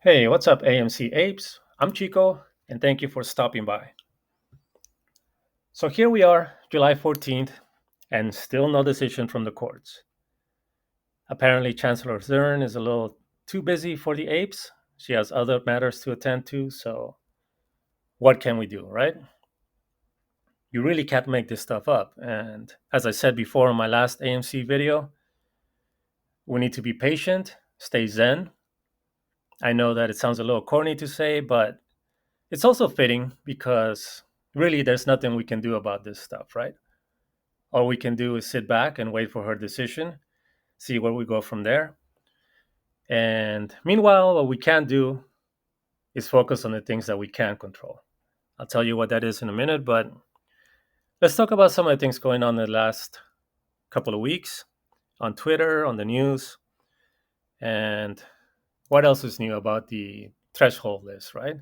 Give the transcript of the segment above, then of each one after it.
Hey, what's up, AMC Apes? I'm Chico, and thank you for stopping by. So here we are, July 14th, and still no decision from the courts. Apparently, Chancellor Zern is a little too busy for the apes. She has other matters to attend to, so what can we do, right? You really can't make this stuff up. And as I said before in my last AMC video, we need to be patient, stay zen. I know that it sounds a little corny to say, but it's also fitting because really there's nothing we can do about this stuff, right? All we can do is sit back and wait for her decision, see where we go from there. And meanwhile, what we can do is focus on the things that we can control. I'll tell you what that is in a minute, but let's talk about some of the things going on in the last couple of weeks on Twitter, on the news, and what else is new about the threshold list, right?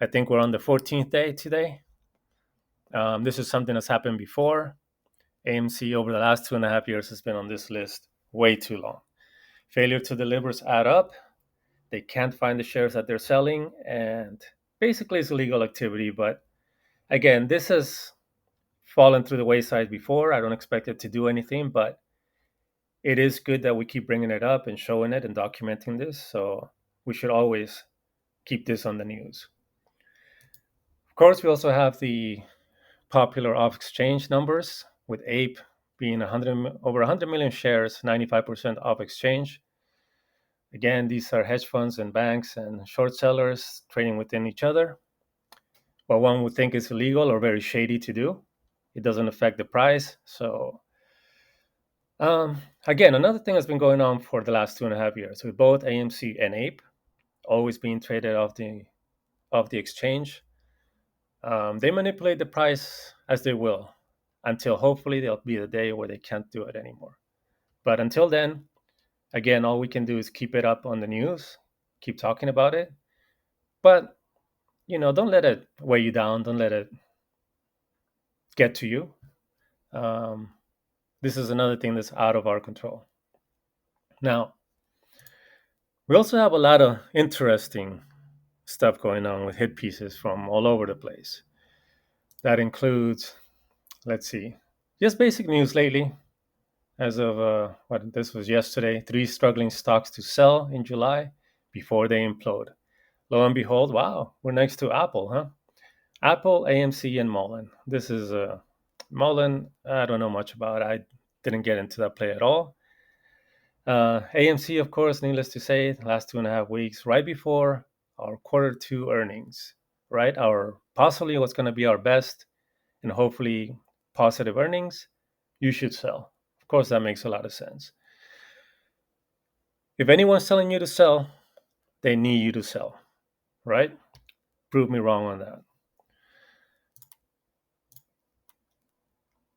I think we're on the 14th day today. This is something that's happened before. AMC over the last 2.5 years has been on this list way too long. Failure to delivers add up. They can't find the shares that they're selling, and basically it's illegal activity. But again, this has fallen through the wayside before. I don't expect it to do anything, but it is good that we keep bringing it up and showing it and documenting this. So we should always keep this on the news. Of course, we also have the popular off exchange numbers with Ape being over 100 million shares, 95% off exchange. Again, these are hedge funds and banks and short sellers trading within each other. What one would think is illegal or very shady to do, it doesn't affect the price. So, again, another thing that's been going on for the last 2.5 years with both AMC and Ape, always being traded off the exchange. They manipulate the price as they will until hopefully there'll be a day where they can't do it anymore. But until then, again, all we can do is keep it up on the news, keep talking about it. But don't let it weigh you down. Don't let it get to you. Um, this is another thing that's out of our control. Now, we also have a lot of interesting stuff going on with hit pieces from all over the place. That includes, let's see, just basic news lately. As of what this was yesterday, three struggling stocks to sell in July before they implode. Lo and behold, wow, we're next to Apple, huh? Apple, AMC, and Mullen. This is Mullen. I don't know much about. I didn't get into that play at all. AMC, of course, needless to say, the last 2.5 weeks, right before our quarter 2 earnings, right? Our possibly what's going to be our best and hopefully positive earnings, you should sell. Of course, that makes a lot of sense. If anyone's telling you to sell, they need you to sell, right? Prove me wrong on that.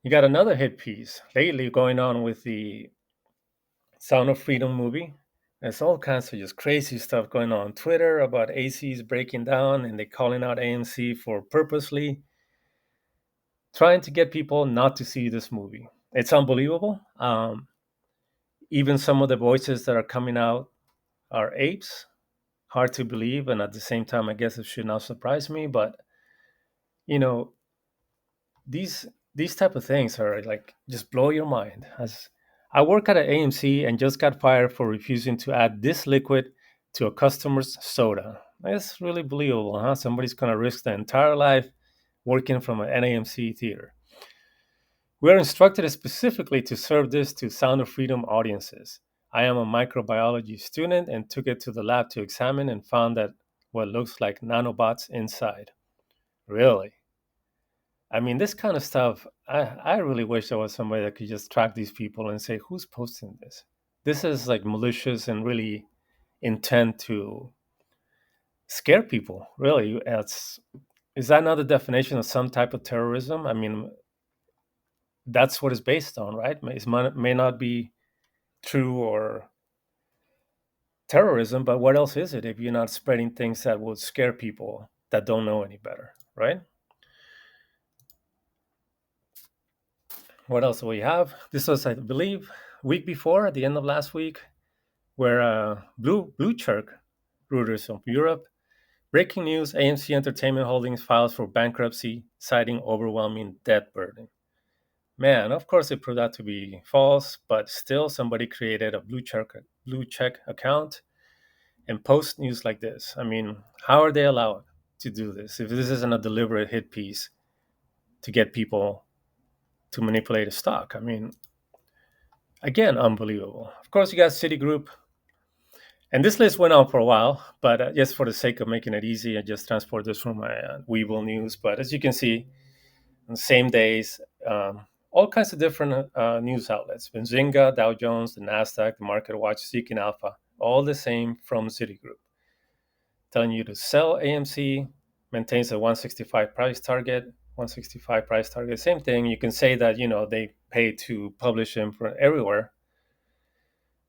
You got another hit piece lately going on with the Sound of Freedom movie. There's all kinds of just crazy stuff going on Twitter about ACs breaking down and they calling out AMC for purposely trying to get people not to see this movie. It's unbelievable. Even some of the voices that are coming out are apes. Hard to believe, and at the same time, I guess it should not surprise me. But you know, these these type of things are like just blow your mind. As I work at an AMC and just got fired for refusing to add this liquid to a customer's soda. It's really believable, huh? Somebody's gonna risk their entire life working from an AMC theater. We are instructed specifically to serve this to Sound of Freedom audiences. I am a microbiology student and took it to the lab to examine and found that what looks like nanobots inside. Really? I mean, this kind of stuff, I really wish there was somebody that could just track these people and say, who's posting this? This is like malicious and really intent to scare people. Really, is that not the definition of some type of terrorism? I mean, that's what it's based on, right? May not be true or terrorism, but what else is it if you're not spreading things that would scare people that don't know any better, right? What else do we have? This was, I believe, week before, at the end of last week, where Blue Chirk. Reuters of Europe. Breaking news: AMC Entertainment Holdings files for bankruptcy, citing overwhelming debt burden. Man, of course it proved out to be false, but still somebody created a blue check account and post news like this. I mean, how are they allowed to do this if this isn't a deliberate hit piece to get people to manipulate a stock? I mean, again, unbelievable. Of course, you got Citigroup, and this list went on for a while, but just for the sake of making it easy, I just transport this from my Webull News. But as you can see, on the same days, all kinds of different news outlets: Benzinga, Dow Jones, the Nasdaq, the Market Watch, Seeking Alpha, all the same from Citigroup, telling you to sell AMC, maintains a 165 price target. 165 price target, same thing. You can say that they pay to publish them for everywhere,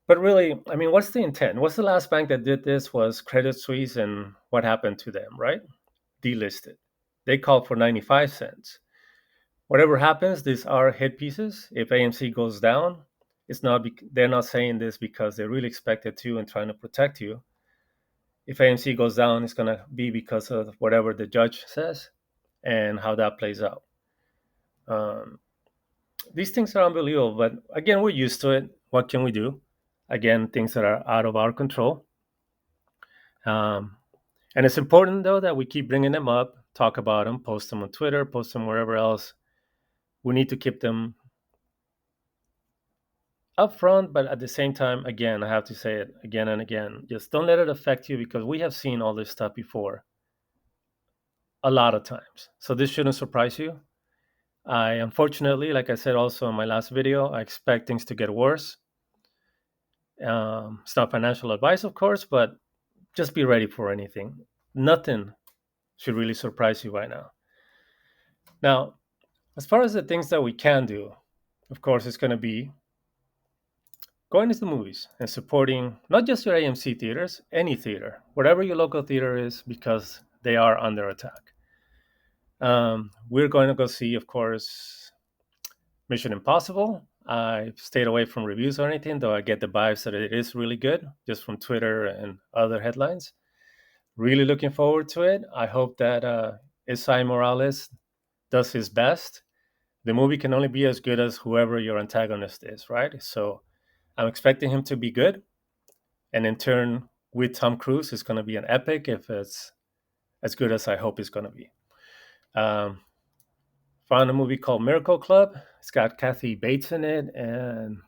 but really, I mean, what's the intent? What's the last bank that did this? Was Credit Suisse, and what happened to them? Right, delisted. They called for 95 cents. Whatever happens, these are hit pieces. If AMC goes down, it's not. They're not saying this because they really expect it to and trying to protect you. If AMC goes down, it's gonna be because of whatever the judge says and how that plays out. Um, these things are unbelievable, but again, we're used to it. What can we do? Again, things that are out of our control. Um, and it's important though that we keep bringing them up, talk about them, post them on Twitter, post them wherever else. We need to keep them up front, but at the same time, again, I have to say it again and again. Just don't let it affect you, because we have seen all this stuff before a lot of times. So this shouldn't surprise you. I unfortunately, like I said also in my last video, I expect things to get worse. It's not financial advice, of course, but just be ready for anything. Nothing should really surprise you right now. Now, as far as the things that we can do, of course, it's going to be going to the movies and supporting not just your AMC theaters, any theater, whatever your local theater is, because they are under attack. We're going to go see, of course, Mission Impossible. I've stayed away from reviews or anything, though I get the vibes that it is really good just from Twitter and other headlines. Really looking forward to it. I hope that Isai Morales does his best. The movie can only be as good as whoever your antagonist is, right? So I'm expecting him to be good. And in turn, with Tom Cruise, it's going to be an epic if it's as good as I hope it's going to be. Um, Found a movie called Miracle Club. It's got Kathy Bates in it, and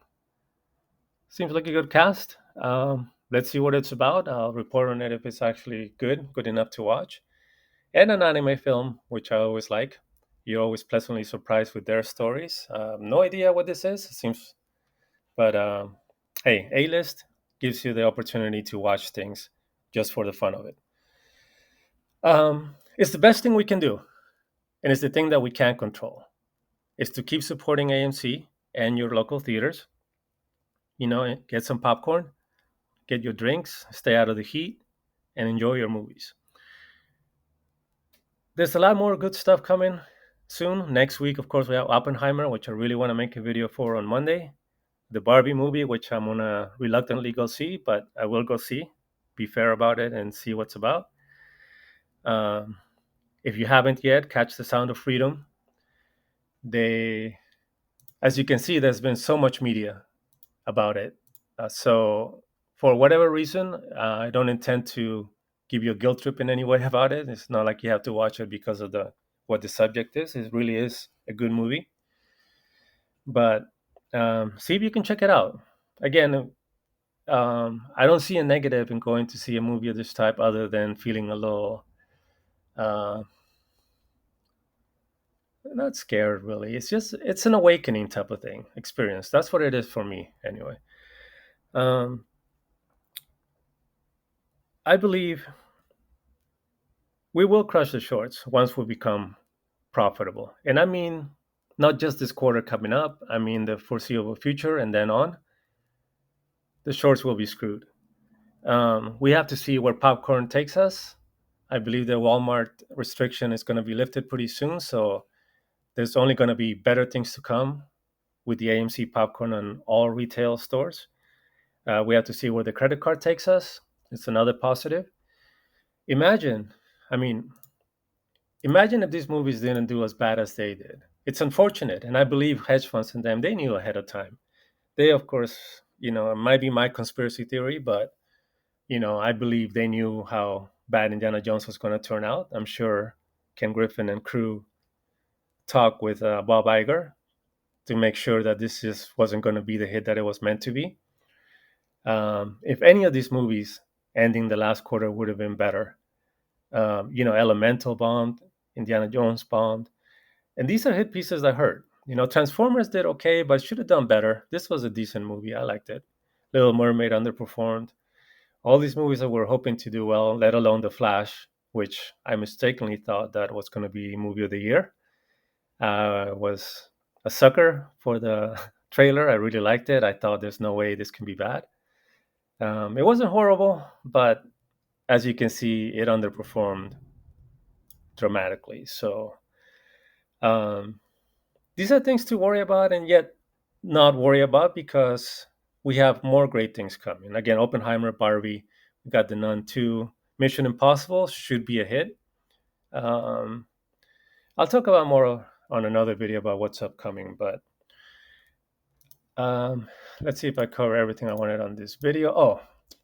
seems like a good cast. Let's see what it's about. I'll report on it if it's actually good enough to watch. And an anime film, which I always like. You're always pleasantly surprised with their stories. No idea what this is. It seems, but hey, A list gives you the opportunity to watch things just for the fun of it. It's the best thing we can do, and it's the thing that we can't control. Is to keep supporting AMC and your local theaters. Get some popcorn, get your drinks, stay out of the heat, and enjoy your movies. There's a lot more good stuff coming soon. Next week, of course, we have Oppenheimer, which I really want to make a video for on Monday. The Barbie movie, which I'm gonna reluctantly go see, but I will go see. Be fair about it and see what's about. Um, if you haven't yet, catch The Sound of Freedom. They, as you can see, there's been so much media about it. So for whatever reason, I don't intend to give you a guilt trip in any way about it. It's not like you have to watch it because of what the subject is. It really is a good movie. But see if you can check it out. Again, I don't see a negative in going to see a movie of this type, other than feeling a little uh, not scared. Really, it's an awakening type of thing experience. That's what it is for me, anyway. Um, I believe we will crush the shorts once we become profitable, and I mean not just this quarter coming up. I mean the foreseeable future, and then on, the shorts will be screwed. We have to see where popcorn takes us. I believe the Walmart restriction is going to be lifted pretty soon, so there's only going to be better things to come with the AMC popcorn on all retail stores. We have to see where the credit card takes us. It's another positive. Imagine, I mean, imagine if these movies didn't do as bad as they did. It's unfortunate, and I believe hedge funds and them, they knew ahead of time. They, of course, it might be my conspiracy theory, but I believe they knew how bad Indiana Jones was going to turn out. I'm sure Ken Griffin and crew talked with Bob Iger to make sure that this just wasn't going to be the hit that it was meant to be. If any of these movies ending the last quarter would have been better, Elemental bombed, Indiana Jones bombed, and these are hit pieces that hurt. Transformers did okay, but should have done better. This was a decent movie. I liked it. Little Mermaid underperformed. All these movies that were hoping to do well, let alone The Flash, which I mistakenly thought that was going to be movie of the year. Was a sucker for the trailer. I really liked it. I thought there's no way this can be bad. It wasn't horrible, but as you can see, it underperformed dramatically. So um, these are things to worry about and yet not worry about because we have more great things coming. Again, Oppenheimer, Barbie, we got The Nun 2, Mission Impossible should be a hit. Um, I'll talk about more on another video about what's upcoming, but um, let's see if I cover everything I wanted on this video. Oh,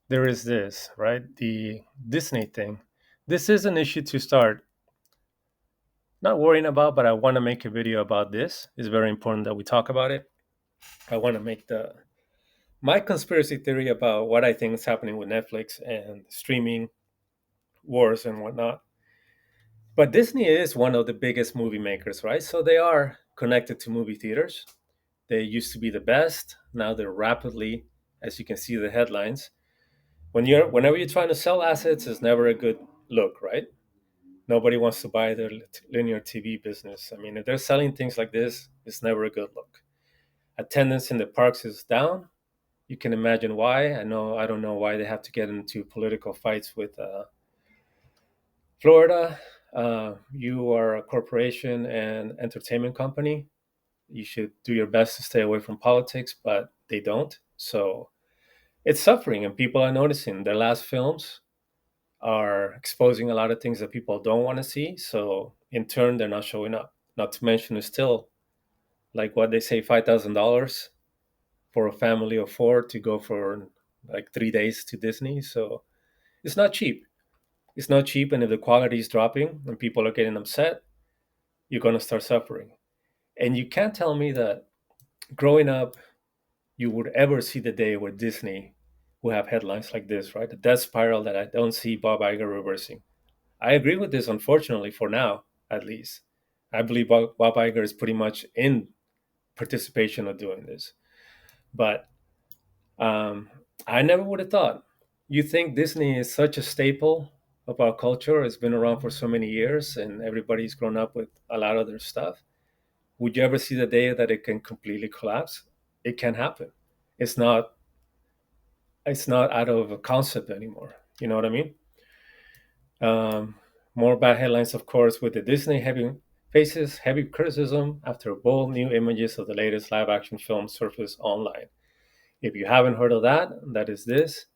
there is this, right? The Disney thing. This is an issue to start not worrying about, but I want to make a video about this. It's very important that we talk about it. I want to make the my conspiracy theory about what I think is happening with Netflix and streaming wars and whatnot. But Disney is one of the biggest movie makers, right? So they are connected to movie theaters. They used to be the best. Now they're rapidly, as you can see the headlines. Whenever you're trying to sell assets, it's never a good look, right? Nobody wants to buy their linear TV business. I mean, if they're selling things like this, it's never a good look. Attendance in the parks is down. You can imagine why. I don't know why they have to get into political fights with Florida. You are a corporation and entertainment company. You should do your best to stay away from politics, but they don't. So it's suffering, and people are noticing. Their last films are exposing a lot of things that people don't want to see. So in turn, they're not showing up. Not to mention, it's still like what they say, $5,000 for a family of four to go for like 3 days to Disney. So it's not cheap. It's not cheap, and if the quality is dropping and people are getting upset, you're going to start suffering. And you can't tell me that growing up, you would ever see the day where Disney will have headlines like this, right? The death spiral that I don't see Bob Iger reversing. I agree with this, unfortunately, for now, at least. I believe Bob Iger is pretty much in participation of doing this. But um, I never would have thought. You think Disney is such a staple of our culture, it's been around for so many years, and everybody's grown up with a lot of their stuff. Would you ever see the day that it can completely collapse? It can happen. It's not it's not out of a concept anymore. You know what I mean? Um, More bad headlines, of course, with the Disney heavy faces heavy criticism after bold new images of the latest live action film surfaced online. If you haven't heard of that, that is this: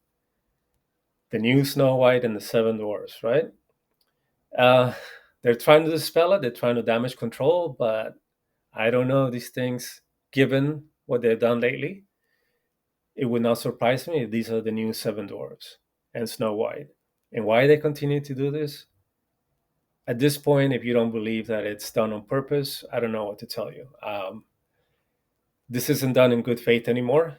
the new Snow White and the Seven Dwarfs, right? Uh, they're trying to dispel it, they're trying to damage control, but I don't know these things, given what they've done lately. It would not surprise me if these are the new Seven Dwarfs and Snow White. And why they continue to do this? At this point, if you don't believe that it's done on purpose, I don't know what to tell you. This isn't done in good faith anymore.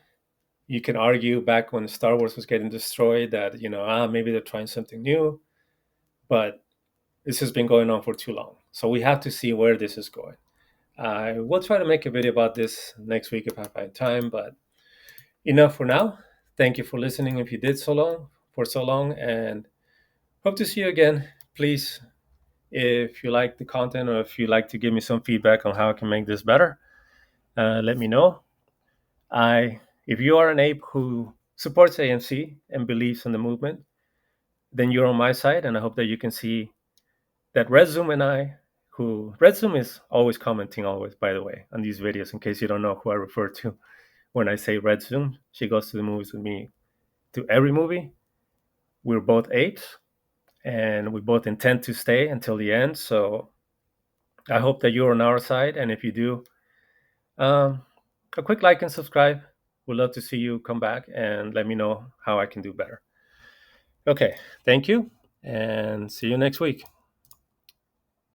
You can argue back when Star Wars was getting destroyed that, maybe they're trying something new, but this has been going on for too long. So we have to see where this is going. I will try to make a video about this next week if I find time, but enough for now. Thank you for listening if you did so long, and hope to see you again. Please, if you like the content or if you like to give me some feedback on how I can make this better, let me know. If you are an ape who supports AMC and believes in the movement, then you're on my side, and I hope that you can see that Red Zoom and Red Zoom is always commenting, always, by the way, on these videos, in case you don't know who I refer to when I say Red Zoom. She goes to the movies with me, to every movie. We're both apes, and we both intend to stay until the end. So I hope that you're on our side, and if you do, um, a quick like and subscribe. We'd love to see you come back and let me know how I can do better. Okay, thank you, and see you next week.